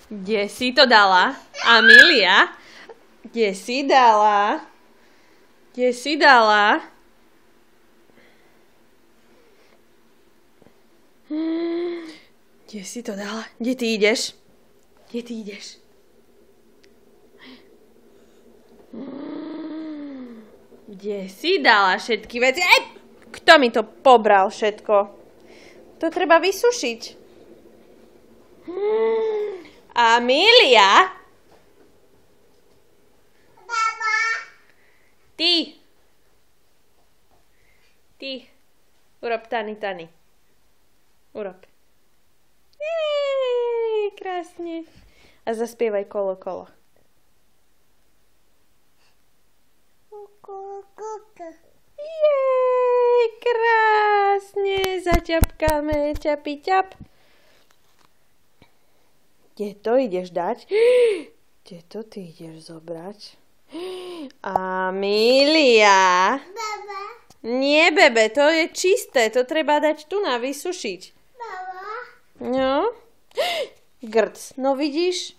Kde si to dala? Amelia? Kde si dala? Kde si dala? Kde si to dala? Kde ty ideš? Kde ty ideš? Kde si dala všetky veci? Aj! Kto mi to pobral všetko? To treba vysušiť. Amelia? Baba. Ty. Urob tani. Urob. Jej, krásne. A zaspievaj kolo. Jej, krásne. Zaťapkáme. Ťapi ťap. Kde to ideš dať? Kde to ty ideš zobrať? Amelia. Baba. Nie, bebe, to je čisté. To treba dať tu na vysušiť. Baba. No. Grc, no vidíš?